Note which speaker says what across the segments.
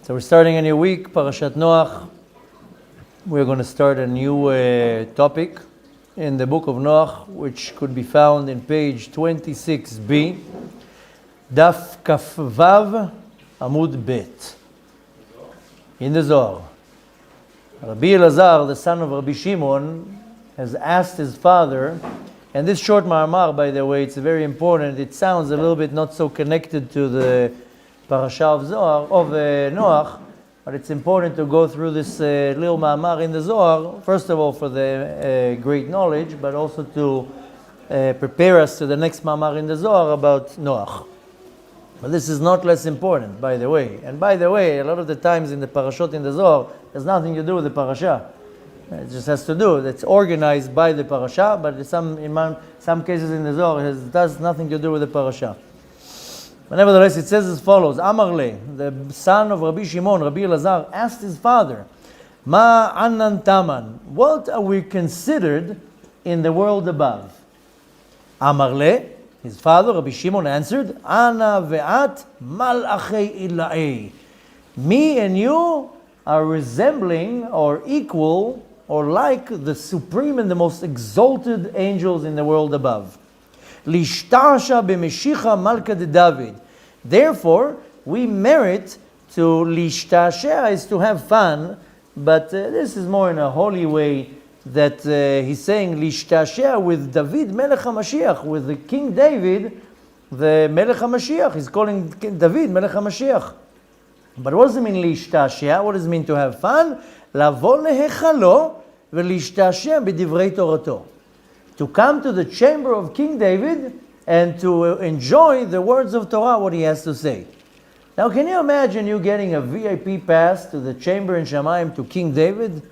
Speaker 1: So we're starting a new week, Parashat Noach. We're going to start a new topic in the book of Noach, which could be found in page 26b, Daf Kaf Vav Amud Bet, in the Zohar. Rabbi Elazar, the son of Rabbi Shimon, has asked his father, and this short ma'amar, by the way, it's very important. It sounds a little bit not so connected to the Parasha of Zohar, of Noach, but it's important to go through this little ma'amar in the Zohar, first of all for the great knowledge, but also to prepare us to the next ma'amar in the Zohar about Noach. But this is not less important, by the way. And by the way, a lot of the times in the Parashot in the Zohar, has nothing to do with the Parasha. It just has to do, it's organized by the Parasha, but in some cases in the Zohar, it does nothing to do with the Parasha. But nevertheless, it says as follows: Amarle, the son of Rabbi Shimon, Rabbi Elazar, asked his father, Ma anan taman, what are we considered in the world above? Amarle, his father, Rabbi Shimon, answered, Ana ve'at malachei ila'ei. Me and you are resembling or equal or like the supreme and the most exalted angels in the world above. Lishtasha b'meshicha malka de David. Therefore, we merit to lishtashea is to have fun, but this is more in a holy way that he's saying lishtashea with David Melech HaMashiach, with the King David, the Melech HaMashiach. He's calling David Melech HaMashiach. But what does it mean lishtashea? What does it mean to have fun? Lavo lehechalo v'lishtashea b'divrei Torato. To come to the chamber of King David and to enjoy the words of Torah, what he has to say. Now, can you imagine you getting a VIP pass to the chamber in Shamayim to King David?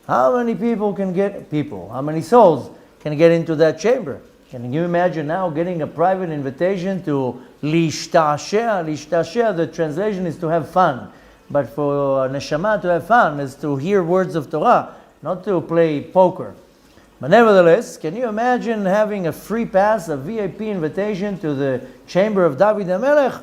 Speaker 1: How many how many souls can get into that chamber? Can you imagine now getting a private invitation to lishtashea? Lishtashea, the translation is to have fun. But for neshama to have fun is to hear words of Torah, not to play poker. But nevertheless, can you imagine having a free pass, a VIP invitation to the chamber of David HaMelech?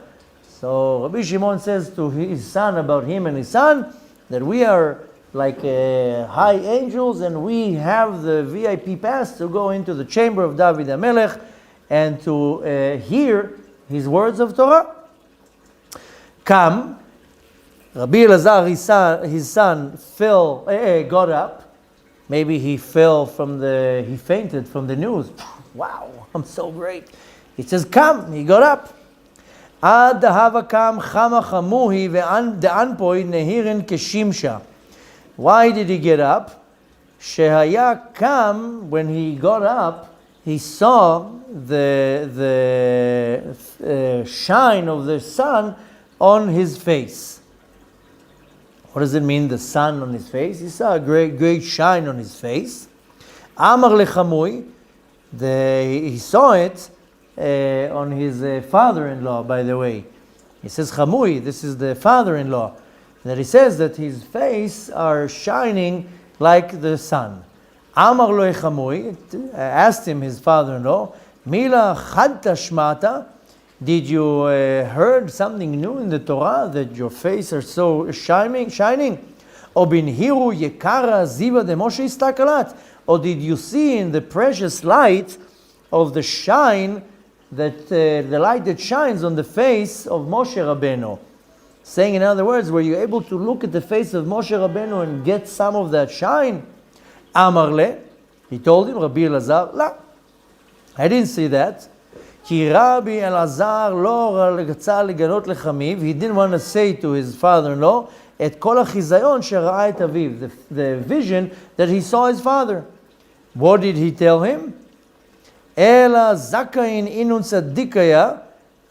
Speaker 1: So Rabbi Shimon says to his son about him and his son that we are like high angels and we have the VIP pass to go into the chamber of David HaMelech and to hear his words of Torah. Come, Rabbi Elazar, his son, got up. Maybe he fainted from the news. Wow, I'm so great. He says, come, he got up. Ad hava kam chama chamuhi ve'anpoi nehirin keshimsha. Why did he get up? Shehaya kam, when he got up, he saw the shine of the sun on his face. What does it mean, the sun on his face? He saw a great shine on his face. Amar lechamui, he saw it on his father-in-law, by the way. He says chamui, this is the father-in-law. That he says that his face are shining like the sun. Amar lo chamui, asked him his father-in-law, Mila chadta shmata, did you heard something new in the Torah that your face are so shining? Or binhiru yekara ziva de Moshe istakalat? Or did you see in the precious light of the shine that the light that shines on the face of Moshe Rabbeinu? Saying, in other words, were you able to look at the face of Moshe Rabbeinu and get some of that shine? Amarle, he told him, Rabbi Elazar, la, I didn't see that. Ki Rabbi Elazar lo rצה לגלות לחמיו, he didn't want to say to his father-in-law, את כל החיזיון שראה את אביו, the vision that he saw his father. What did he tell him? אלא זכאין אינון צדיקיה,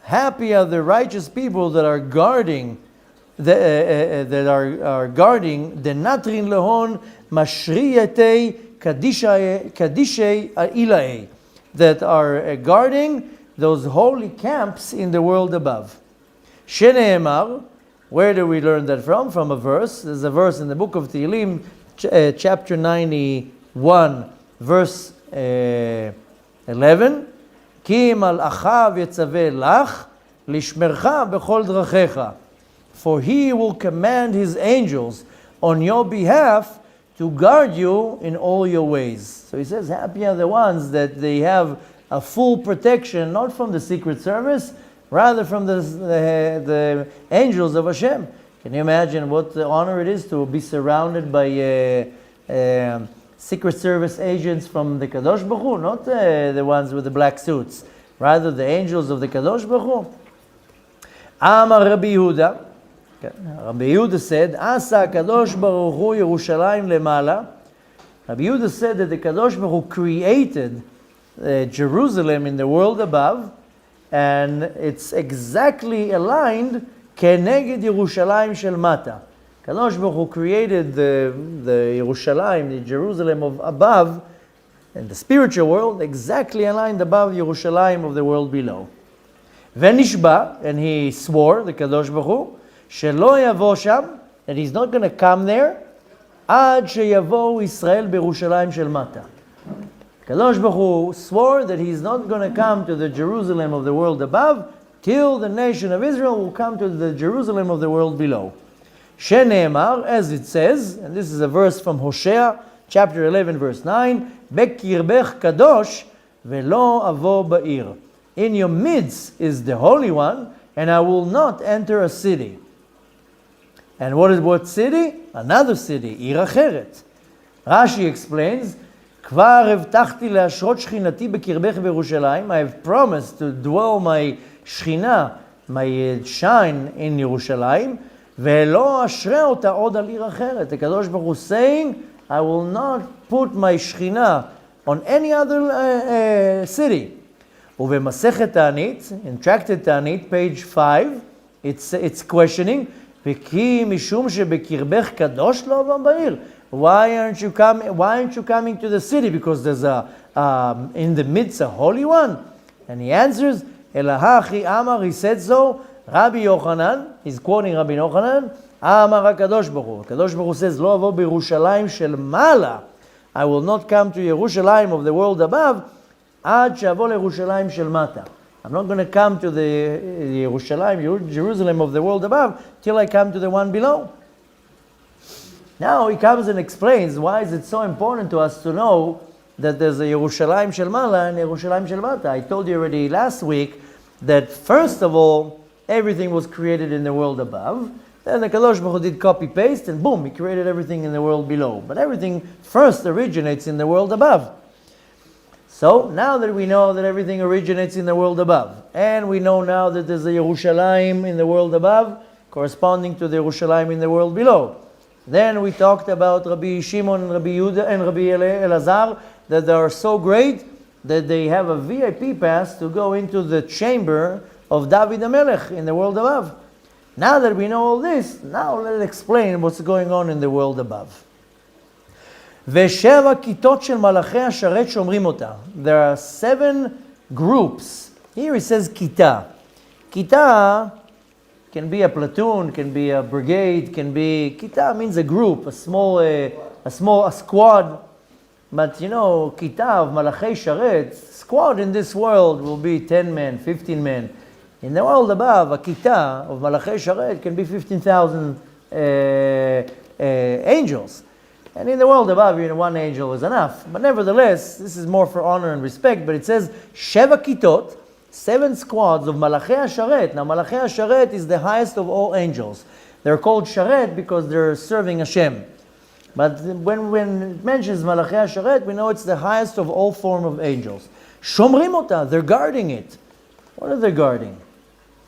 Speaker 1: happy are the righteous people that are guarding, that are guarding the natrin lehon mashriyatei kadishei ilai, that are guarding those holy camps in the world above. Sheneemar, where do we learn that from? From a verse. There's a verse in the book of Tehillim, chapter 91, verse 11. כי מלאכיו יצווה לך לשמרך בכל דרכיך. for he will command his angels on your behalf to guard you in all your ways. So he says, happy are the ones that they have a full protection, not from the Secret Service, rather from the angels of Hashem. Can you imagine what the honor it is to be surrounded by Secret Service agents from the Kadosh Baruch Hu, not the ones with the black suits, rather the angels of the Kadosh Baruch Hu. Amar Rabbi Yehuda, Rabbi Yehuda said, Asa Kadosh Baruch Hu Yerushalayim lemala. Rabbi Yehuda said that the Kadosh Baruch Hu created Jerusalem in the world above, and it's exactly aligned Keneged Yerushalayim shel mata. Kadosh Baruch Hu created the Yerushalayim, the Jerusalem of above, in the spiritual world, exactly aligned above Yerushalayim of the world below. Venishba, and he swore, the Kadosh Baruch Hu, Shelo yavo sham, that he's not going to come there, ad sheyavo Israel berushalayim shel mata. Kadosh Baruch Hu swore that he's not going to come to the Jerusalem of the world above till the nation of Israel will come to the Jerusalem of the world below. Shene'emar, as it says, and this is a verse from Hosea, chapter 11, verse 9, Bekirbech kadosh velo avo ba'ir. In your midst is the Holy One, and I will not enter a city. And what city? Another city, Ir Acheret. Rashi explains, Kvar evtachti leashrot shchinati bekirbech berushalayim. I have promised to dwell my shchina, my shine in Yerushalayim. Ve'lo ashre ota od al Ir Acheret. The Kadosh Baruch Hu saying, I will not put my shchina on any other city. Uvemasechet Ta'anit, in Tractate Ta'anit, page 5, it's questioning, V'ki mishum shebekirbech kadosh lo avam ba'ir. Why aren't you coming to the city? Because there's in the midst a holy one. And he answers, Elahachi Amar, he said so. Rabbi Yochanan, he's quoting Rabbi Yochanan, Amar HaKadosh Baruch Hu. Kadosh Baruch Hu says, Lo avo b'Yerushalayim shel mala. I will not come to Yerushalayim of the world above, Ad she'avo leYerushalayim shel mata. I'm not going to come to the Yerushalayim, Jerusalem of the world above, till I come to the one below. Now he comes and explains why is it so important to us to know that there's a Yerushalayim shel mala and Yerushalayim shel mata. I told you already last week that first of all, everything was created in the world above. Then the Kadosh Baruch Hu did copy-paste and boom, he created everything in the world below. But everything first originates in the world above. So now that we know that everything originates in the world above, and we know now that there's a Yerushalayim in the world above, corresponding to the Yerushalayim in the world below. Then we talked about Rabbi Shimon and Rabbi Yehuda and Rabbi Elazar, that they are so great that they have a VIP pass to go into the chamber of David HaMelech in the world above. Now that we know all this, now let's explain what's going on in the world above. ושבע כיתות של מלאכי השרת שומרים אותה. There are 7 groups. Here it says כיתה. כיתה can be a platoon, can be a brigade, can be... כיתה means a group, a squad. But you know, כיתה of מלאכי שרת, squad in this world will be 10 men, 15 men. In the world above, a כיתה of מלאכי שרת can be 15,000 angels. And in the world above, one angel is enough. But nevertheless, this is more for honor and respect. But it says, Sheva Kitot, 7 squads of Malachei HaSharet. Now, Malachei HaSharet is the highest of all angels. They're called Sharet because they're serving Hashem. But when it mentions Malachei HaSharet, we know it's the highest of all form of angels. Shomrim Ota, they're guarding it. What are they guarding?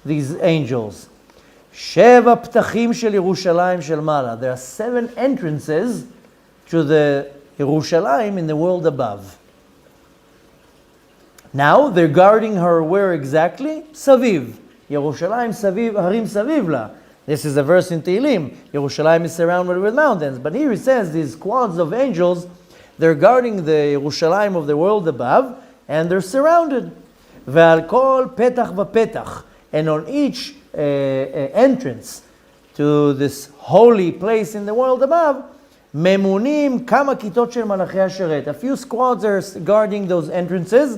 Speaker 1: These angels. Sheva Ptachim Shel Yerushalayim Shel Mala. There are 7 entrances to the Yerushalayim in the world above. Now they're guarding her where exactly? Saviv. Yerushalayim Saviv, Harim Saviv la. This is a verse in Tehillim. Yerushalayim is surrounded with mountains. But here it says these squads of angels, they're guarding the Yerushalayim of the world above, and they're surrounded. Ve'al kol petach v'petach. And on each entrance to this holy place in the world above, Memunim kama kitot shel malachei hasheret. A few squads are guarding those entrances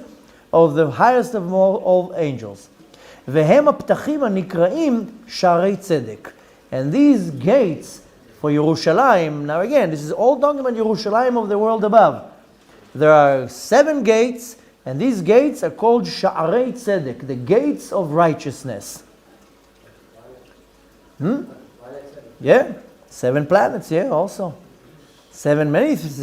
Speaker 1: of the highest of all angels. Vehem haptachim hanikraim sharei tzedek. And these gates for Yerushalayim, now again, this is all talking about Yerushalayim of the world above. There are 7 gates, and these gates are called Sha'arei Tzedek, the gates of righteousness. Yeah, 7 planets, yeah, also. There are many things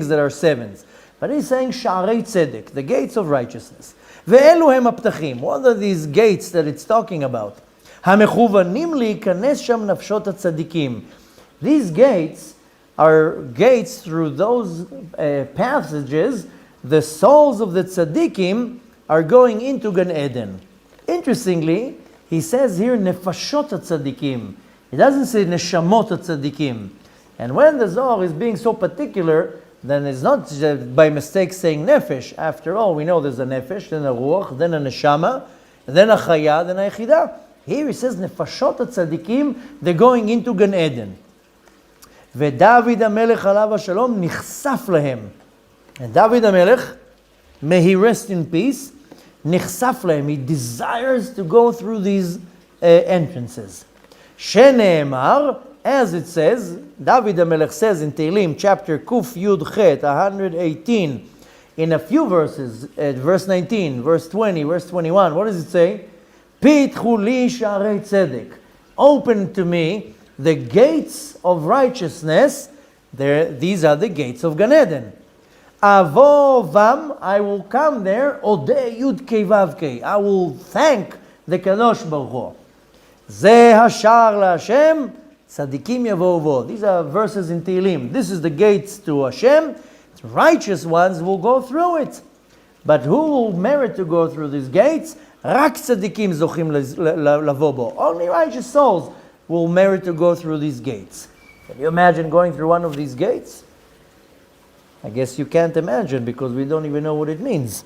Speaker 1: that are 7s. But he's saying Sha'arei Tzedek, the gates of righteousness. Ve'elu hem haptachim. What are these gates that it's talking about? Hamechuvanim leikanes sham nafshot hatzadikim. These gates are gates through those passages. The souls of the tzaddikim are going into Gan Eden. Interestingly, he says here nefashot hatzadikim. He doesn't say neshamot hatzadikim. And when the Zohar is being so particular, then it's not by mistake saying nefesh. After all, we know there's a nefesh, then a ruach, then a neshama, then a chaya, then a yechidah. Here he says nefashot hatzadikim, they're going into Gan Eden. Ve'David HaMelech alav hashalom nichsaf lahem. And David HaMelech, may he rest in peace, nichsaf lahem. He desires to go through these entrances. Shene'emar, as it says, David HaMelech says in Tehillim, chapter Kuf Yud Chet, 118, in a few verses, verse 19, verse 20, verse 21, what does it say? Pitchu li sha'arei tzedek. Open to me the gates of righteousness. These are the gates of Gan Eden. Avo vam, I will come there, odeh yud kei vav kei. I will thank the Kadosh Baruch Hu. Ze hashar la'Hashem, tzadikim yavovo. These are verses in Tehillim. This is the gates to Hashem. Righteous ones will go through it. But who will merit to go through these gates? Rak tzadikim zochim lavobo. Only righteous souls will merit to go through these gates. Can you imagine going through one of these gates? I guess you can't imagine because we don't even know what it means.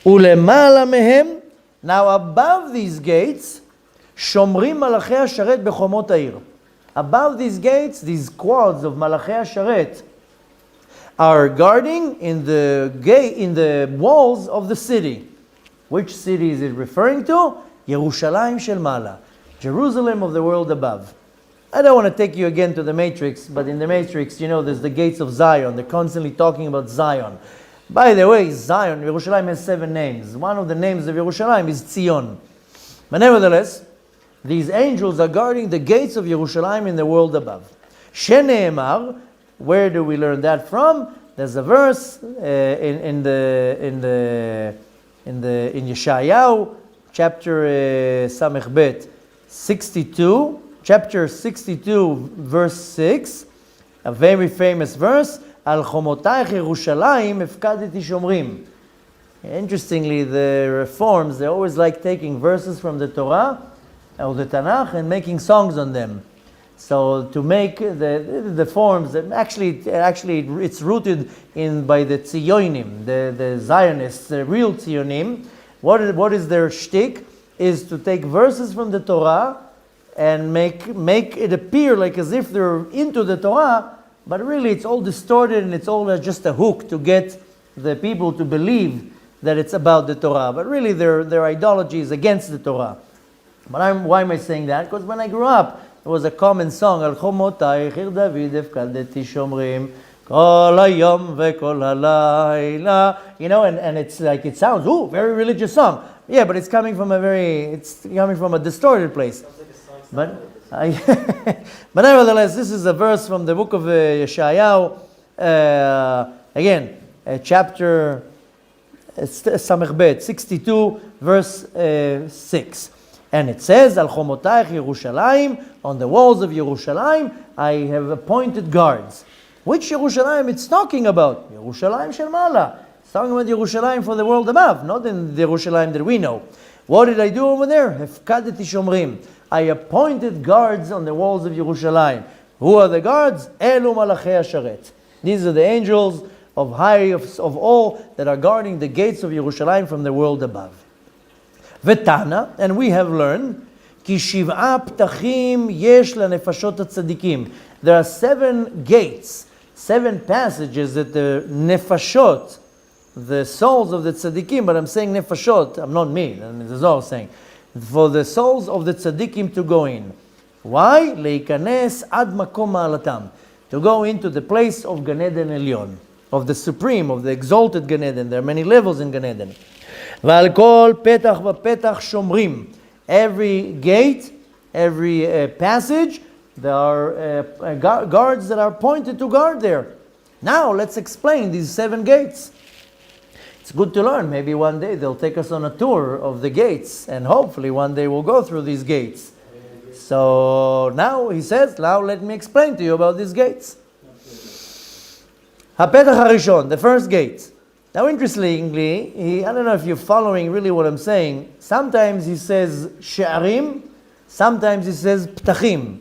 Speaker 1: Ulemala mehem. Now above these gates, shomrim malachei hasharet bechomot ha'ir. Above these gates, these quads of malachei hasharet are guarding in the walls of the city. Which city is it referring to? Yerushalayim shel Mala, Jerusalem of the world above. I don't want to take you again to the Matrix, but in the Matrix, you know, there's the gates of Zion. They're constantly talking about Zion. By the way, Zion, Yerushalayim has 7 names. One of the names of Yerushalayim is Tzion. But nevertheless, these angels are guarding the gates of Yerushalayim in the world above. Shene'emar, where do we learn that from? There's a verse in Yeshayahu, chapter Samech Bet, 62. Chapter 62, verse 6, a very famous verse, Al chomotayich Yerushalayim efkadeti shomrim. Interestingly, the Reforms, they always like taking verses from the Torah or the Tanakh and making songs on them. So to make the forms, actually it's rooted by the Tzionim, the Zionists, the real Tzionim. What is their shtick? Is to take verses from the Torah and make it appear like as if they're into the Torah, but really it's all distorted and it's all just a hook to get the people to believe that it's about the Torah. But really their ideology is against the Torah. But why am I saying that? Because when I grew up, there was a common song, Al chomotayich ir David efkadeti shomrim, kol hayom vekol halayla. You know, and it's like, it sounds, very religious song. Yeah, but it's coming from a distorted place. But nevertheless, this is a verse from the book of Yeshayahu, chapter Samech Bet, 62, verse 6. And it says, Al chomotayich Yerushalayim, on the walls of Yerushalayim, I have appointed guards. Which Yerushalayim it's talking about? Yerushalayim shel Mala. It's talking about Yerushalayim for the world above, not in the Yerushalayim that we know. What did I do over there? Hefkadeti shomrim. I appointed guards on the walls of Yerushalayim. Who are the guards? Elu malachei hasharet. These are the angels of all that are guarding the gates of Yerushalayim from the world above. Vetana, and we have learned, ki shiv'a ptachim yesh lanefashot hatzadikim. There are 7 gates, 7 passages that the nefashot, the souls of the tzaddikim, but I'm saying nefashot, I'm not me, the Zohar saying, for the souls of the tzaddikim to go in. Why? Leikanes ad makom ma'alatam. To go into the place of Gan Eden Elyon, of the supreme, of the exalted Gan Eden. There are many levels in Gan Eden. V'al kol petach v'petach shomrim. Every gate, every passage, there are guards that are appointed to guard there. Now let's explain these 7 gates. It's good to learn. Maybe one day they'll take us on a tour of the gates, and hopefully one day we'll go through these gates. So now he says, now let me explain to you about these gates. HaPetach HaRishon, the first gate. Now interestingly, I don't know if you're following really what I'm saying. Sometimes he says She'arim, sometimes he says Ptachim.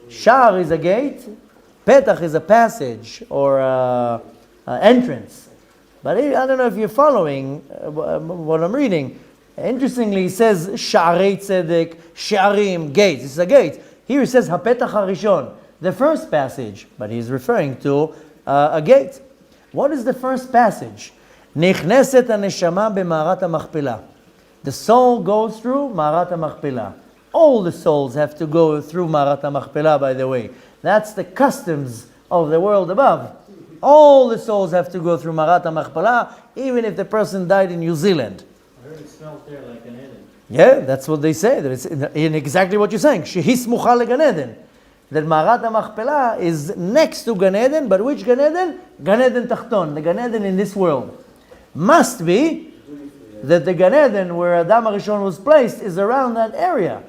Speaker 1: Sha'ar is a gate, Petach is a passage or entrance. But I don't know if you're following what I'm reading. Interestingly, he says Sha'arei Tzedek, She'arim, gates. It's a gate. Here he says HaPetach HaRishon, the first passage, but he's referring to a gate. What is the first passage? Nichneset HaNeshama b'Ma'arat HaMachpelah. The soul goes through Ma'arat HaMachpelah. All the souls have to go through Ma'arat HaMachpelah, by the way. That's the customs of the world above. All the souls have to go through Ma'arat HaMachpelah, even if the person died in New Zealand.
Speaker 2: I heard it smells there like an Eden.
Speaker 1: Yeah, that's what they say. That it's in exactly what you're saying. Shehi smucha leGan Eden. That Ma'arat HaMachpelah is next to Gan Eden, but which Gan Eden? Gan Eden Tachton, the Gan Eden in this world. Must be that the Gan Eden where Adam HaRishon was placed is around that area.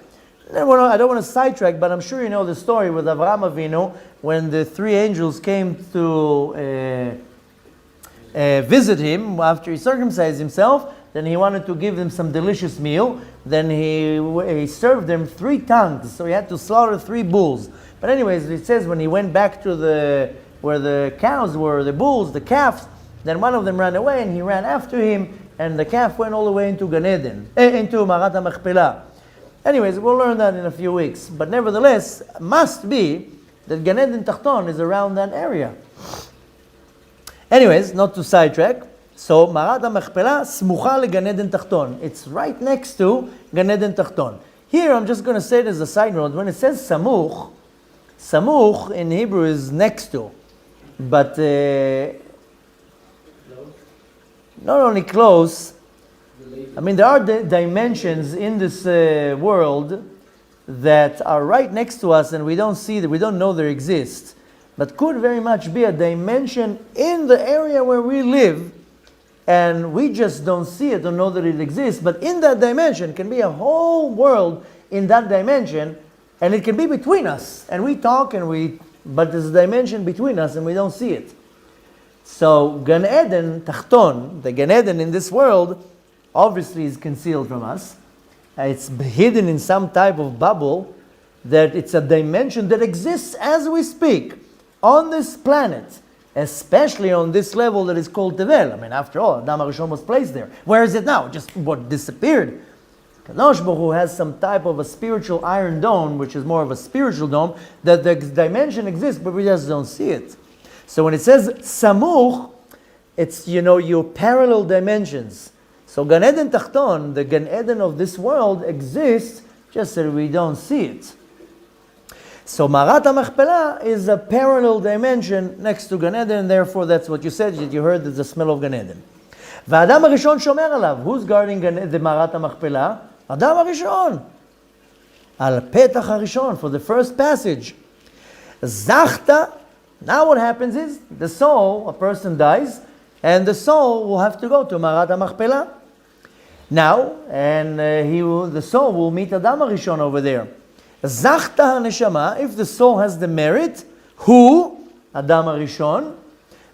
Speaker 1: I don't want to sidetrack, but I'm sure you know the story with Avraham Avinu when the 3 angels came to visit him after he circumcised himself. Then he wanted to give them some delicious meal. Then he served them 3 tongues, so he had to slaughter 3 bulls. But anyways, it says when he went back to where the cows were, the bulls, the calves, then one of them ran away and he ran after him, and the calf went all the way into Gan Eden, into Ma'arat HaMachpelah. Anyways, we'll learn that in a few weeks. But nevertheless, must be that Gan Eden Tachton is around that area. Anyways, not to sidetrack. So, Ma'arat HaMachpelah, smucha leGan Eden Tachton. It's right next to Gan Eden Tachton. Here, I'm just going to say it as a side note. When it says samuch, samuch in Hebrew is next to. But not only close, I mean, there are dimensions in this world that are right next to us and we don't see that, we don't know they exist. But could very much be a dimension in the area where we live, and we just don't see it, don't know that it exists. But in that dimension can be a whole world in that dimension, and it can be between us. And we talk but there's a dimension between us and we don't see it. So Gan Eden Tachton, the Gan Eden in this world, obviously is concealed from us. It's hidden in some type of bubble, that it's a dimension that exists as we speak on this planet, especially on this level that is called Tevel. I mean, after all, Adam HaRishon was placed there. Where is it now? Just what disappeared? Kadosh Baruch Hu has some type of a spiritual iron dome, which is more of a spiritual dome, that the dimension exists, but we just don't see it. So when it says Samuch, it's, your parallel dimensions. So Gan Eden Tachton, the Gan Eden of this world, exists just that we don't see it. So Ma'arat HaMachpelah is a parallel dimension next to Gan Eden, and therefore that's what you said, that you heard the smell of Gan Eden. V'Adam HaRishon shomer alav. Who's guarding the Ma'arat HaMachpelah? Adam HaRishon. Al Petach HaRishon, for the first passage. Zachta. Now what happens is, the soul, a person dies, and the soul will have to go to Ma'arat HaMachpelah. Now, and the soul will meet Adam HaRishon over there. Zachta HaNeshama, if the soul has the merit, who? Adam HaRishon.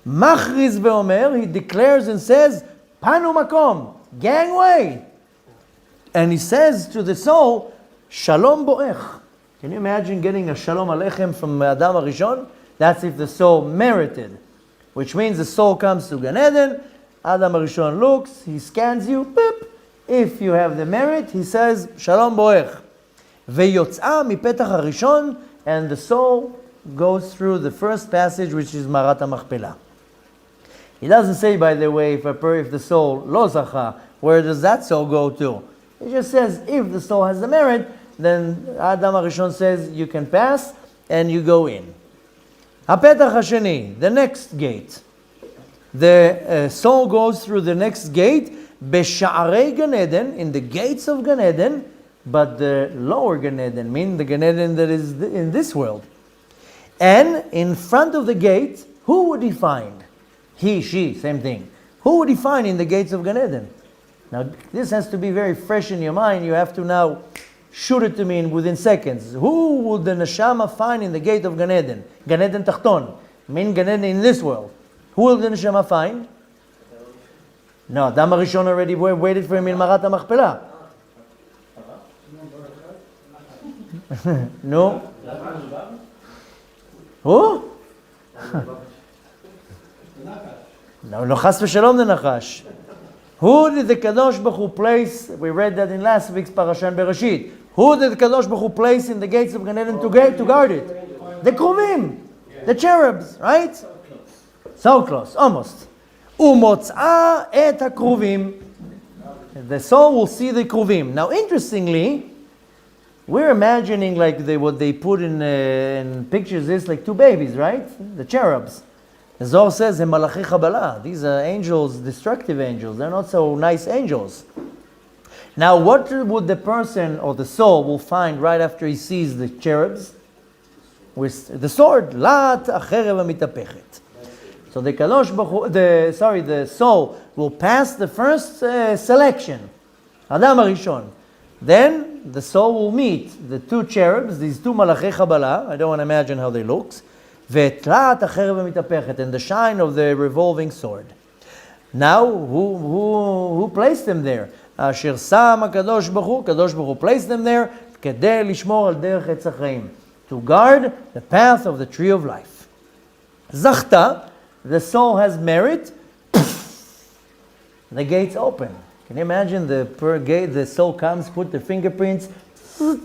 Speaker 1: Machriz ve'omer, he declares and says, Panu makom, gangway. And he says to the soul, Shalom bo'ech. Can you imagine getting a Shalom Aleichem from Adam HaRishon? That's if the soul merited. Which means the soul comes to Gan Eden, Adam HaRishon looks, he scans you, boop. If you have the merit, he says, Shalom bo'ech. Ve'yotz'a mipetach HaRishon, and the soul goes through the first passage, which is Ma'arat HaMachpelah. He doesn't say, by the way, if the soul lo zacha, where does that soul go to? It just says if the soul has the merit, then Adam HaRishon says you can pass and you go in. הפתח השני, the next gate. The soul goes through the next gate, בשערי Gan Eden, in the gates of Gan Eden, but the lower Gan Eden, meaning the Gan Eden that is in this world. And in front of the gate, who would he find? He, she, same thing. Who would he find in the gates of Gan Eden? Now, this has to be very fresh in your mind. You have to now shoot it to me within seconds. Who would the neshama find in the gate of Gan Eden? Gan Eden Tachton, meaning Gan Eden in this world. Who will the neshama find? No, Adam HaRishon already waited for him in Marat HaMachpelah. No? Who? No, chas v'shalom the Nachash. Who did the Kadosh Baruch Hu place? We read that in last week's Parasha in Bereshit. Who did the Kadosh Baruch Hu place in the gates of Gan Eden to guard it? The Kruvim, the cherubs, right? So close, almost. Umotz'a et hakruvim. The soul will see the Kruvim. Now, interestingly, we're imagining like what they put in pictures is like two babies, right? The cherubs. The Zohar says, "Malachi Chabala." These are angels, destructive angels. They're not so nice angels. Now, what would the person or the soul will find right after he sees the cherubs? With the sword, Lat acherev mitapechet. So the Kadosh Baruch Hu, the soul will pass the first selection, Adam HaRishon. Then the soul will meet the two cherubs, these two Malachi Chabala. I don't want to imagine how they look. Ve'tlat acherev mitapechet, and the shine of the revolving sword. Now, who placed them there? Asher sam HaKadosh Baruch Hu placed them there kedei lishmor al derech etz hachaim, to guard the path of the tree of life. Zachta, the soul has merit. The gates open. Can you imagine per gate the soul comes, put the fingerprints,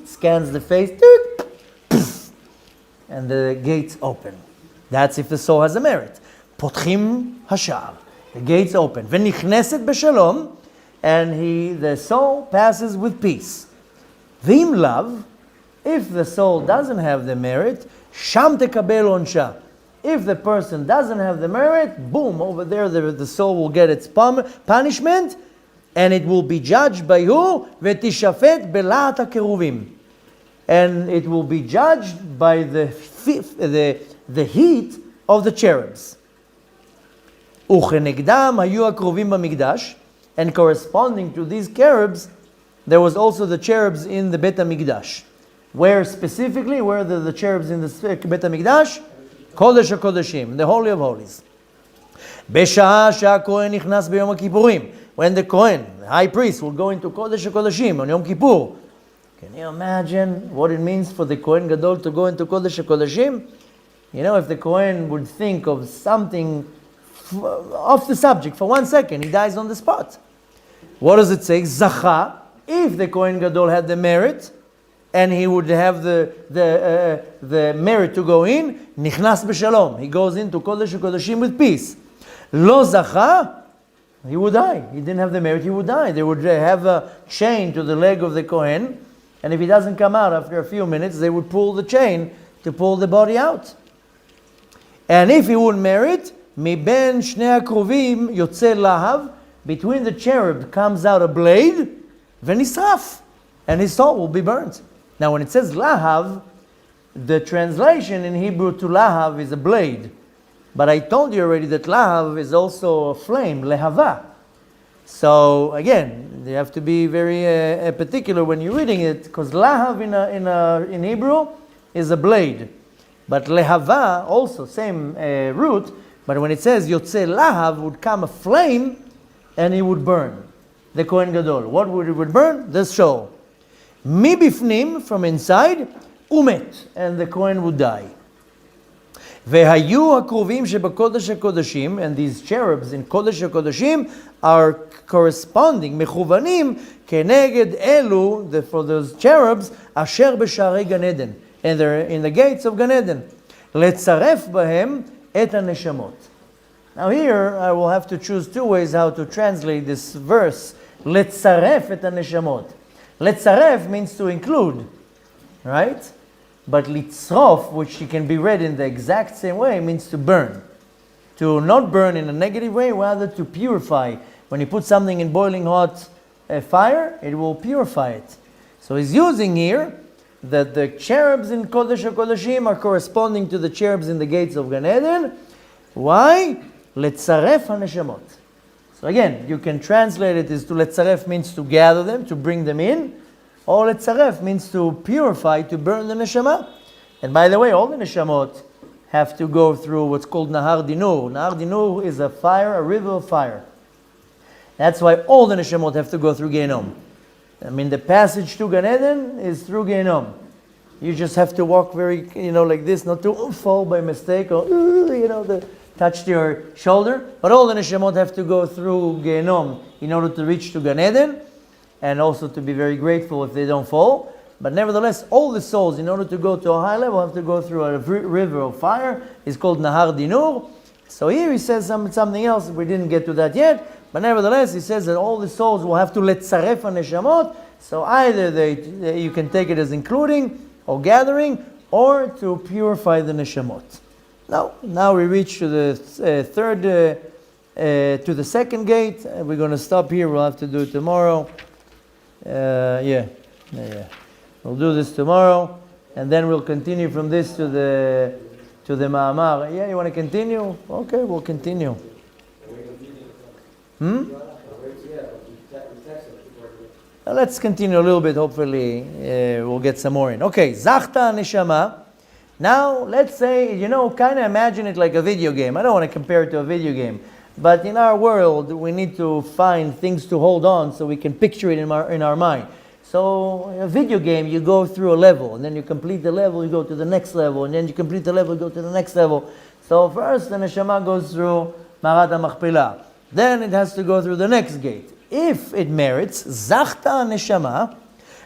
Speaker 1: scans the face, and the gates open. That's if the soul has a merit. Potchim hashar. The gates open. V'nichneset b'shalom, and the soul passes with peace. V'im lav, if the soul doesn't have the merit, sham tekabel onsha. If the person doesn't have the merit, boom, over there the soul will get its punishment, and it will be judged by who? V'tishafet belat hakeruvim. And it will be judged by the heat of the cherubs. Uchenegdam hayu hakruvim b'mikdash, and corresponding to these cherubs, there was also the cherubs in the Bet HaMikdash. Where specifically? Where are the cherubs in the Bet HaMikdash? Kodesh HaKodeshim, the Holy of Holies. B'sha'ah she'haKohen nichnas b'Yom HaKippurim, when the Kohen, the high priest, will go into Kodesh HaKodeshim on Yom Kippur. Can you imagine what it means for the Kohen Gadol to go into Kodesh HaKodeshim? You know, if the Kohen would think of something off the subject for 1 second, he dies on the spot. What does it say? Zacha, if the Kohen Gadol had the merit, and he would have the merit to go in, nichnas b'shalom. He goes into Kodesh HaKodeshim with peace. Lo zacha, he would die. He didn't have the merit, he would die. They would have a chain to the leg of the Kohen, and if he doesn't come out after a few minutes, they would pull the chain to pull the body out. And if he wouldn't merit, mi ben shnei hakruvim yotze lahav, between the cherub comes out a blade, v'nisraf, and his soul will be burnt. Now, when it says lahav, the translation in Hebrew to lahav is a blade. But I told you already that lahav is also a flame, lehava. So, again, you have to be very particular when you're reading it, because lahav in Hebrew is a blade. But lehava, also same root, but when it says yotze lahav, would come a flame, and it would burn. The Kohen Gadol. What would burn? The soul. Mi bifnim, from inside, umet, and the Kohen would die. Vehayu hakruvim shebakodesh hakodeshim, and these cherubs in Kodesh hakodeshim are corresponding, mechuvanim, keneged elu, for those cherubs, asher b'sharei Gan Eden, and they're in the gates of Gan Eden. Letzaref bahem et haneshamot. Now here, I will have to choose two ways how to translate this verse. Letzaref et haneshamot. Letzaref means to include, right? But litzrof, which can be read in the exact same way, means to burn. To not burn in a negative way, rather to purify. When you put something in boiling hot fire, it will purify it. So he's using here that the cherubs in Kodesh HaKodeshim are corresponding to the cherubs in the gates of Gan Eden. Why? Letzaref HaNeshamot. So again, you can translate it as to letzaref means to gather them, to bring them in, or letzaref means to purify, to burn the neshama. And by the way, all the neshamot have to go through what's called Nahar Dinur. Nahar Dinur is a fire, a river of fire. That's why all the neshamot have to go through Gehinom. I mean, the passage to Gan Eden is through Gehinom. You just have to walk very, like this, not to fall by mistake or, touch your shoulder. But all the neshamot have to go through Gehinom in order to reach to Gan Eden, and also to be very grateful if they don't fall. But nevertheless, all the souls, in order to go to a high level, have to go through a river of fire. It's called Nahar Dinur. So here he says something else. We didn't get to that yet. But nevertheless, he says that all the souls will have to letzaref neshamot. So either you can take it as including or gathering, or to purify the neshamot. Now we reach to the to the second gate. We're going to stop here. We'll have to do it tomorrow. Yeah. We'll do this tomorrow, and then we'll continue from this to the Ma'amar. Yeah, you want to continue? Okay, we'll continue. Let's continue a little bit. Hopefully, we'll get some more in. Okay, Zachta Neshama. Now, let's say, kind of imagine it like a video game. I don't want to compare it to a video game. But in our world, we need to find things to hold on so we can picture it in our mind. So, in a video game, you go through a level, and then you complete the level, you go to the next level, and then you complete the level, you go to the next level. So first, the Neshama goes through Marat HaMachpelah. Then it has to go through the next gate. If it merits, Zachta Neshama,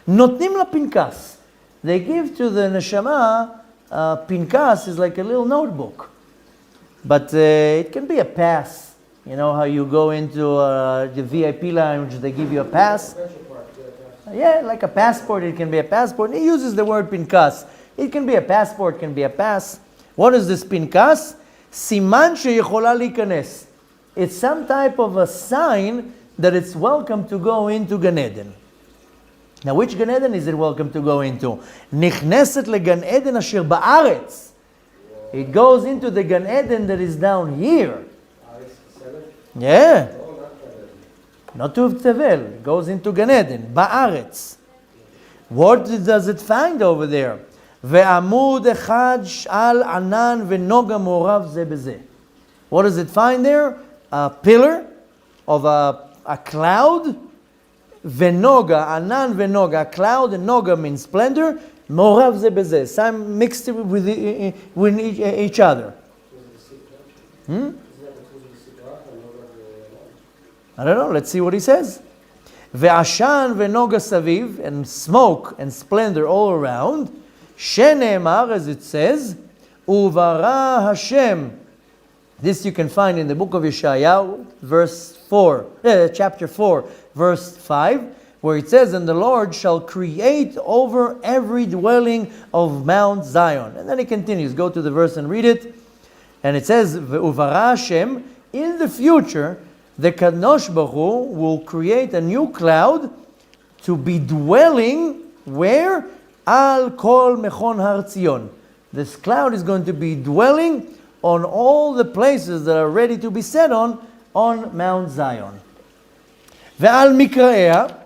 Speaker 1: Notnim La Pinkas. They give to the Neshama, Pinkas is like a little notebook. But it can be a pass. You know how you go into the VIP lounge, they give you a pass? Yeah, like a passport, it can be a passport. He uses the word Pinkas. It can be a passport, can be a pass. What is this Pinkas? Siman sheyechola likanes. It's some type of a sign that it's welcome to go into Gan Eden. Now, which Gan Eden is it welcome to go into? Nichneset leGan Eden asher ba'aretz. It goes into the Gan Eden that is down here. Yeah. Not to Tevel. It goes into Gan Eden. Ba'aretz. What does it find over there? Ve'amud echad sh'al anan ve'noga morav ze beze. What does it find there? A pillar of a cloud. Ve'noga, anan ve'noga. A cloud and noga means splendor. Morav ze beze. Some mixed with each other. I don't know. Let's see what he says. Ve'ashan ve'noga saviv, and smoke and splendor all around. Shene'emar, as it says, Uvara Hashem. This you can find in the book of Yeshayahu, chapter 4, verse 5, where it says, and the Lord shall create over every dwelling of Mount Zion. And then it continues. Go to the verse and read it. And it says, Uvara Hashem, in the future, the Kadosh Baruch Hu will create a new cloud to be dwelling where? Al Kol Mechon Har Tzion. This cloud is going to be dwelling on all the places that are ready to be set on Mount Zion. Ve'al Mikra'ea,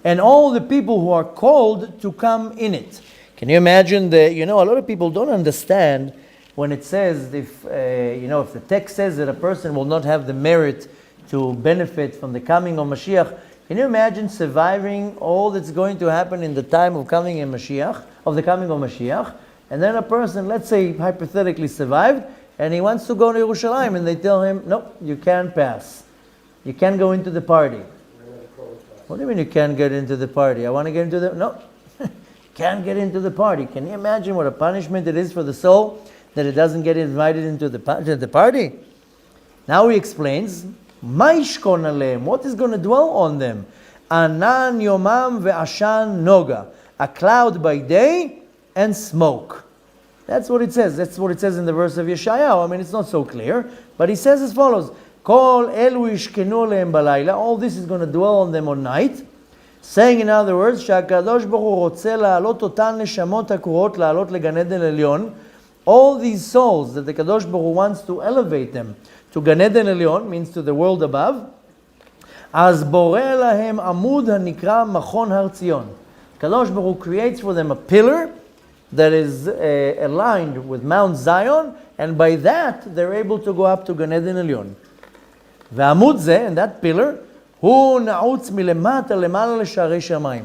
Speaker 1: and all the people who are called to come in it. Can you imagine that? A lot of people don't understand when it says, if the text says that a person will not have the merit to benefit from the coming of Mashiach, can you imagine surviving all that's going to happen in the time of the coming of Mashiach, and then a person, let's say, hypothetically survived, and he wants to go to Yerushalayim, and they tell him, no, you can't pass. You can't go into the party. What do you mean you can't get into the party? I want to get into the... No, can't get into the party. Can you imagine what a punishment it is for the soul that it doesn't get invited into the party? Now he explains, what is going to dwell on them? Anan yomam ve'ashan noga. A cloud by day and smoke. That's what it says. That's what it says in the verse of Yeshayahu. I mean, it's not so clear, but he says as follows: Kol elu yishkenu lehem balayla. All this is going to dwell on them on night. Saying in other words, שהקדוש ברוך הוא רוצה להעלות אותן נשמות הקרואות לעלות לגן עדן עליון. All these souls that the Kadosh Baruch Hu wants to elevate them to Gan Eden Elyon, means to the world above. אז בורא להם עמוד הנקרא מכון הר ציון. Kadosh Baruch Hu creates for them a pillar that is aligned with Mount Zion, and by that they're able to go up to Gan Eden Elyon. ועמוד זה, and that pillar, הוא נעוץ מלמטה למעלה לשערי שמיים.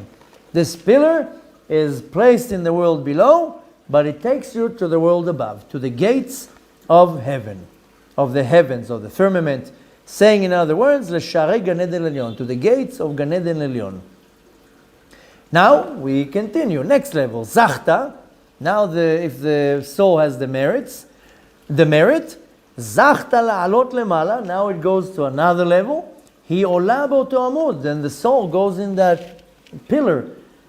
Speaker 1: This pillar is placed in the world below, but it takes you to the world above, to the gates of heaven, of the heavens, of the firmament. Saying in other words, לשערי גן עדן עליון, to the gates of Gan Eden Elyon. Now we continue. Next level, zachta. Now if the soul has the merit, zachta la'alot lemala. Now it goes to another level. He ola באותו עמוד. Then the soul goes in that pillar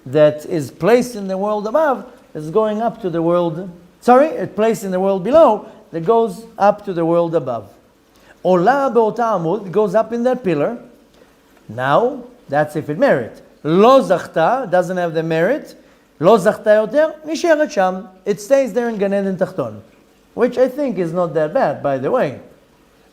Speaker 1: that is placed in the world above, is going up to the world. It's placed in the world below, that goes up to the world above. Ola באותה עמוד, goes up in that pillar. Now that's if it merit. לא זכתה, doesn't have the merit. לא זכתה יותר, נשארת שם. It stays there in Gan Eden תחתון, which I think is not that bad, by the way.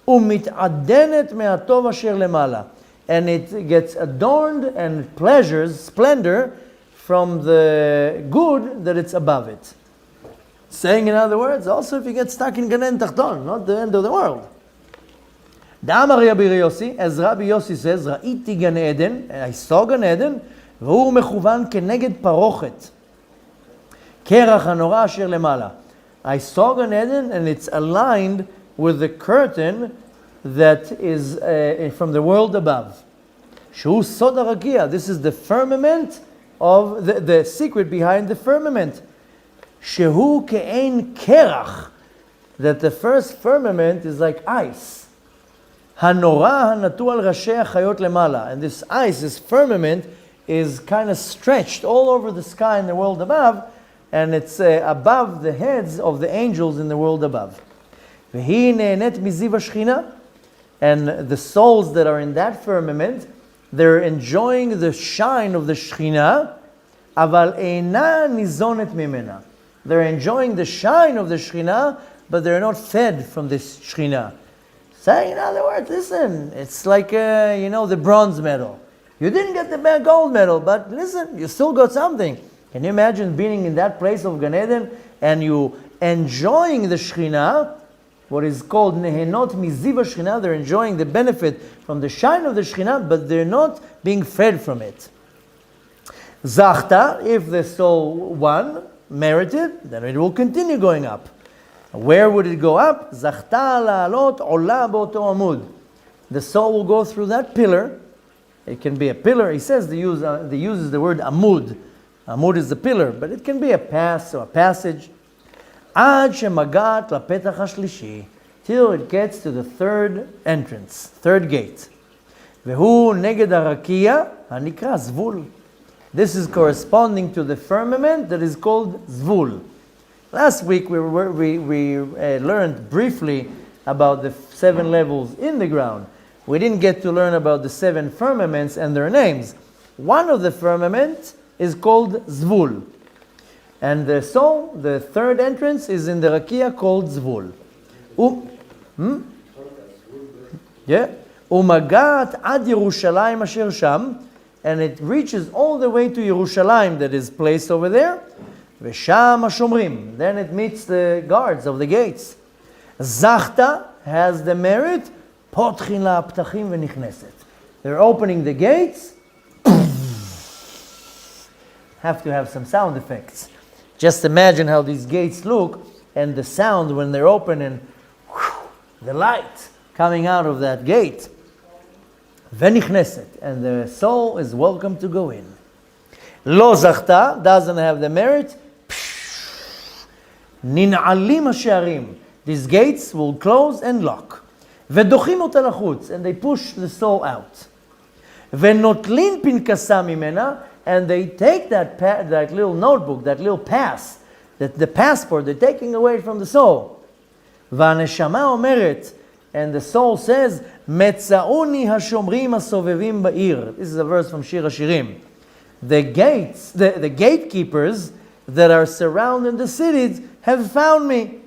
Speaker 1: ומתעדנת מהטוב אשר למעלה. And it gets adorned and pleasures, splendor, from the good that it's above it. Saying in other words, also if you get stuck in Gan Eden תחתון, not the end of the world. דאמר רבי יוסי, as Rabbi Yossi says, ראיתי גן עדן, I saw גן עדן, והוא מכוון כנגד פרוכת. קרח הנורא אשר למעלה. I saw Gan Eden, and it's aligned with the curtain that is from the world above. שהוא סוד הרקיע. This is the firmament of the secret behind the firmament. שהוא כאין קרח. That the first firmament is like ice. הנורא הנטוע על ראשי החיות למעלה. And this ice, this firmament, is kind of stretched all over the sky in the world above, and it's above the heads of the angels in the world above. והיא נהנית מזיו השכינה, and the souls that are in that firmament, they're enjoying the shine of the Shekhinah, אבל אינה ניזונת ממנה. They're enjoying the shine of the Shekhinah, but they're not fed from this Shekhinah. Saying in other words, listen, it's like, the bronze medal. You didn't get the gold medal, but listen, you still got something. Can you imagine being in that place of Gan Eden and you enjoying the Shekhinah, what is called Nehenot Miziv Shekhinah? They're enjoying the benefit from the shine of the Shekhinah, but they're not being fed from it. Zachta, if the soul won, merited, then it will continue going up. Where would it go up? Zachta la'alot ola באותו עמוד. The soul will go through that pillar. It can be a pillar. He says they uses the word amud. Amud is the pillar, but it can be a pass or a passage. עד שמגעת לפתח השלישי, till it gets to the third entrance, third gate. והוא נגד הרקיע הנקרא זבול. This is corresponding to the firmament that is called zvul. Last week we learned briefly about the 7 levels in the ground. We didn't get to learn about the 7 firmaments and their names. One of the firmaments is called zvul. And the soul, the third entrance, is in the rakia called zvul. Umagat ad Yerushalayim asher sham, and it reaches all the way to Yerushalayim that is placed over there. V'sham hashomrim. Then it meets the guards of the gates. Zachta has the merit. Potchin la'aptachim v'nichneset. They're opening the gates. Have to have some sound effects. Just imagine how these gates look and the sound when they're open and the light coming out of that gate. V'nichneset. And the soul is welcome to go in. Lo zachta doesn't have the merit. Nin'alim ha'sharim. These gates will close and lock. V'dochim אותה לחוץ, and they push the soul out. ונוטלין פנקסה ממנה, and they take that little notebook, that little pass, the passport, they're taking away from the soul. והנשמה אומרת, and the soul says, מצאוני השומרים הסובבים בעיר. This is a verse from Shir HaShirim. The gatekeepers that are surrounding the cities have found me.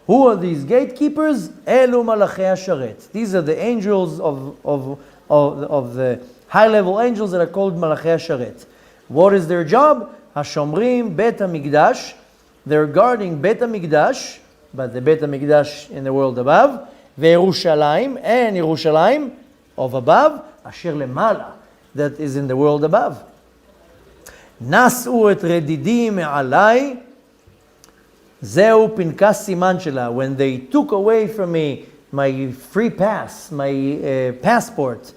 Speaker 1: Who are these gatekeepers? Elu malachei hasharet. These are the angels of the high-level angels that are called malachei hasharet. What is their job? Hashomrim bet hamikdash. They're guarding bet hamikdash, but the bet hamikdash in the world above. Ve'Yerushalayim, and Yerushalayim of above. Asher lemala, that is in the world above. Nas'u et redidi me'alai. Zeu pinkas siman shela. When they took away from me my free pass, my passport.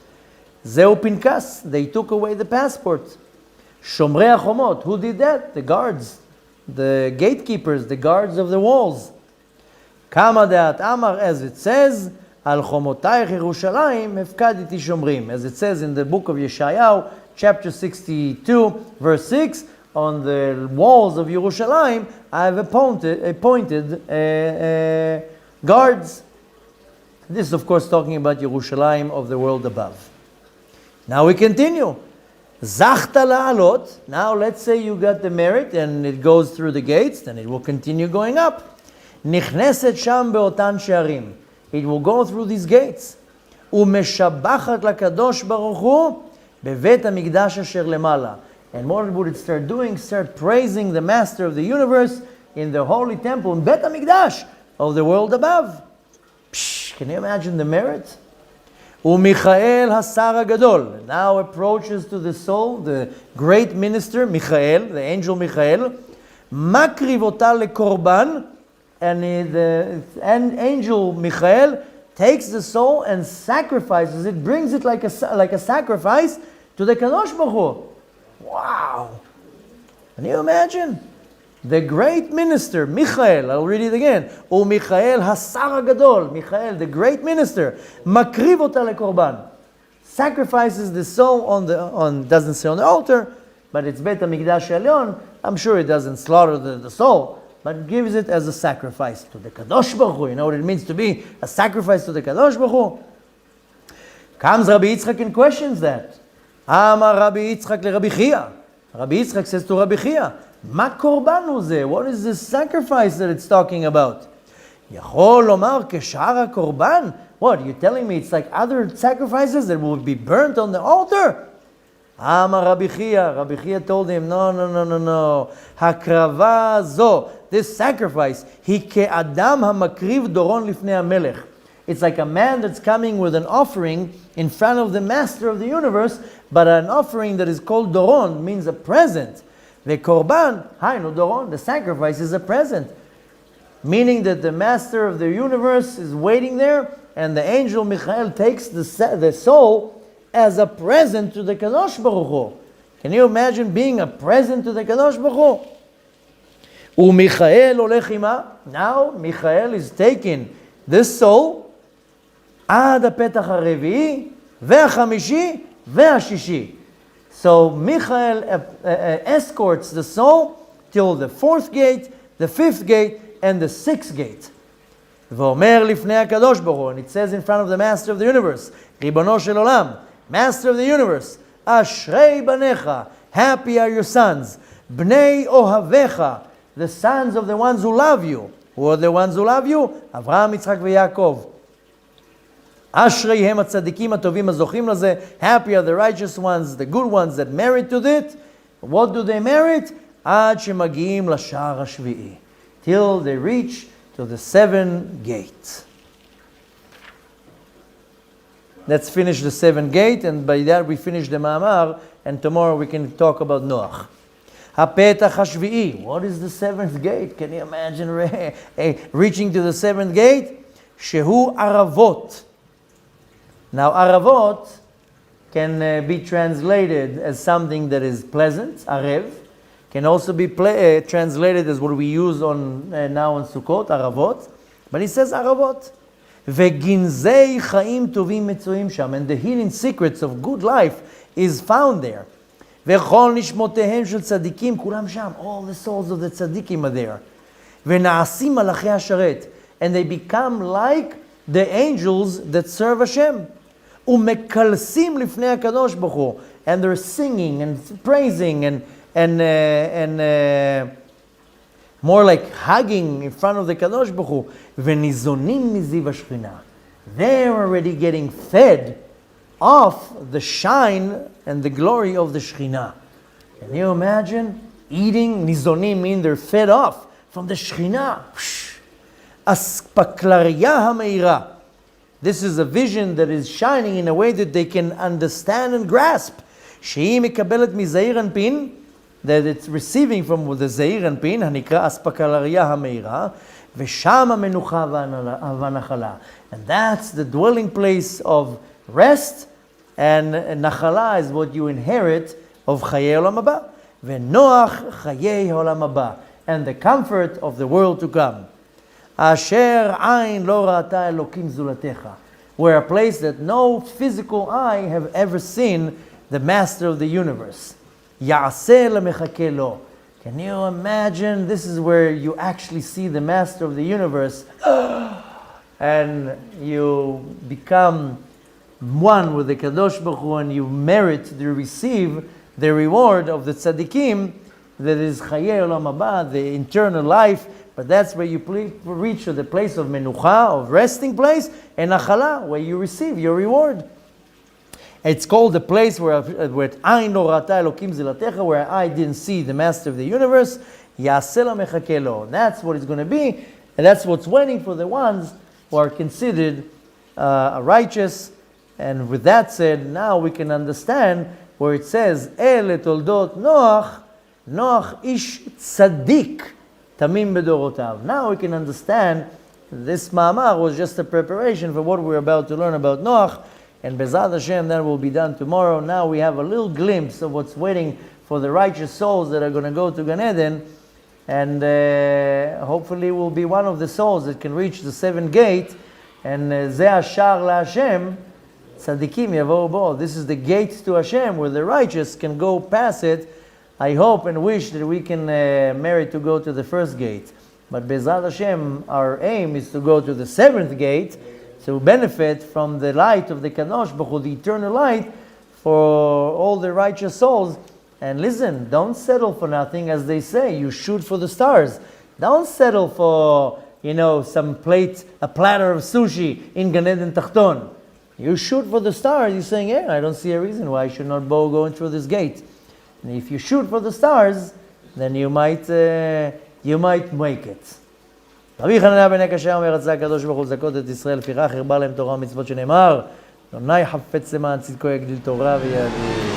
Speaker 1: Zeu pinkas. They took away the passport. Shomrei HaChomot. Who did that? The guards. The gatekeepers, the guards of the walls. Kama de'at amar, as it says, Al chomotayich Yerushalayim hefkaditi shomrim. As it says in the book of Yeshayahu, chapter 62, verse 6, on the walls of Yerushalayim, I have appointed guards. This is, of course, talking about Yerushalayim of the world above. Now we continue. Zachta la'alot. Now let's say you got the merit and it goes through the gates, then it will continue going up. Nichneset sham beotan she'arim. It will go through these gates. Umeshabachat lakadosh baruch hu bevet hamikdash asher lemala. And what would it start doing? Start praising the Master of the universe in the holy temple, in Bet HaMikdash of the world above. Can you imagine the merit? Umichael Hasar Gadol now approaches to the soul, the great minister, Michael, the angel Michael. Makriv ota lekorban, and the angel Michael takes the soul and sacrifices it, brings it like a sacrifice to the Kadosh Baruch Hu. Wow! Can you imagine? The great minister, Michael, I'll read it again. O Michael Hasar Gadol, Michael, the great minister, Makriv ota lekorban, sacrifices the soul doesn't say on the altar, but it's Bet HaMikdash Elyon. I'm sure it doesn't slaughter the soul, but gives it as a sacrifice to the Kadosh Baruch Hu. You know what it means to be a sacrifice to the Kadosh Baruch Hu? Comes Rabbi Yitzchak and questions that. Amar Rabbi Yitzchak le Rabbi Chia. Rabbi Yitzchak says to Rabbi Chia, Ma korban hu zeh? What is this sacrifice that it's talking about? Yachol lomar keshara korban? What, you're telling me it's like other sacrifices that will be burnt on the altar? Amar Rabbi Chia. Rabbi Chia told him, no. Hakrava zo, this sacrifice, hi ke'adam hamakriv doron lifnei hamelech. It's like a man that's coming with an offering in front of the Master of the universe, but an offering that is called doron, means a present. The korban, hainu doron, the sacrifice is a present. Meaning that the Master of the universe is waiting there, and the angel Michael takes the soul as a present to the Kadosh Baruch Hu. Can you imagine being a present to the Kadosh Baruch Hu? U'Michael olech ima. Now Michael is taking this soul ad hapetach harevi'i ve'achamishi ve'ashishi. So Michael escorts the soul till the 4th gate, the 5th gate, and the 6th gate. V'omer lifnei HaKadosh Baruch Hu, and it says in front of the Master of the universe, Ribono shel Olam, Master of the universe, Ashrei banecha, happy are your sons, Bnei ohavecha, the sons of the ones who love you. Who are the ones who love you? Avraham, Yitzchak, veYaakov. Ashreihem hatzadikim hatovim hazochim lazeh. Happy are the righteous ones, the good ones that merit to it. What do they merit? Ad shemagiim lashar hashvi'i, till they reach to the 7th gate. Let's finish the 7th gate, and by that we finish the Ma'amar, and tomorrow we can talk about Noach. Hapetach hashvi'i. What is the 7th gate? Can you imagine reaching to the 7th gate? Shehu aravot. Now aravot can be translated as something that is pleasant, arev. Can also be translated as what we use now on Sukkot, aravot. But he says aravot. וגנזי חיים טובים מצויים שם. And the hidden secrets of good life is found there. וכל נשמותיהם של צדיקים, כולם שם. All the souls of the tzadikim are there. ונעשים מלאכי השרת. And they become like the angels that serve Hashem. ומקלסים לפני הקדוש ברוך הוא. And they're singing and praising and more like hugging in front of the Kadosh Baruch Hu. וניזונים מזיו השכינה. They're already getting fed off the shine and the glory of the Shekhinah. Can you imagine? Eating, nizonim mean they're fed off from the Shekhinah. Aspaklaria hameira. This is a vision that is shining in a way that they can understand and grasp. שהיא מקבלת מזעיר אנפין, that it's receiving from the זעיר אנפין, הנקרא אספקלריה המאירה, ושם המנוחה והנחלה. And that's the dwelling place of rest, and נחלה is what you inherit of חיי עולם הבא. ונוח חיי העולם הבא, and the comfort of the world to come. אשר עין לא ראתה אלוקים זולתך. Where a place that no physical eye have ever seen the master of the universe. יעשה למחכה לו. Can you imagine? This is where you actually see the master of the universe and you become one with the Kadosh Baruch Hu and you merit to receive the reward of the tzaddikim that is Chayei Olam Haba, the eternal life. But that's where you reach to the place of menucha, of resting place, and achala, where you receive your reward. It's called the place where Ain lo rata Elokim zilatecha, where I didn't see the master of the universe. Yaseh la mechakeh lo. That's what it's going to be, and that's what's waiting for the ones who are considered righteous. And with that said, now we can understand where it says, El toldot Noach, Noach ish tzaddik, tamim bedorotav. Now we can understand this ma'amar was just a preparation for what we're about to learn about Noach. And Bezat Hashem, that will be done tomorrow. Now we have a little glimpse of what's waiting for the righteous souls that are going to go to Gan Eden. And hopefully we'll be one of the souls that can reach the seventh gate. And Ze Ashar LaHashem, Tzadikim Yavo'u Bo. This is the gate to Hashem where the righteous can go past it. I hope and wish that we can merit to go to the first gate. But Bezat Hashem, our aim is to go to the seventh gate, to benefit from the light of the Kadosh Baruch Hu, the eternal light, for all the righteous souls. And listen, don't settle for nothing, as they say. You shoot for the stars. Don't settle for, some plate, a platter of sushi in Gan Eden Tachton. You shoot for the stars. You're saying, I don't see a reason why I should not go going through this gate. And if you shoot for the stars, then you might make it. רבי חנניה בן הקשה אומר, רצה הקדוש ברוך הוא לזכות את ישראל, לפיכך הרבה להם תורה ומצוות שנאמר, אדוני חפץ למען צדקו יגדיל תורה ויאדיר.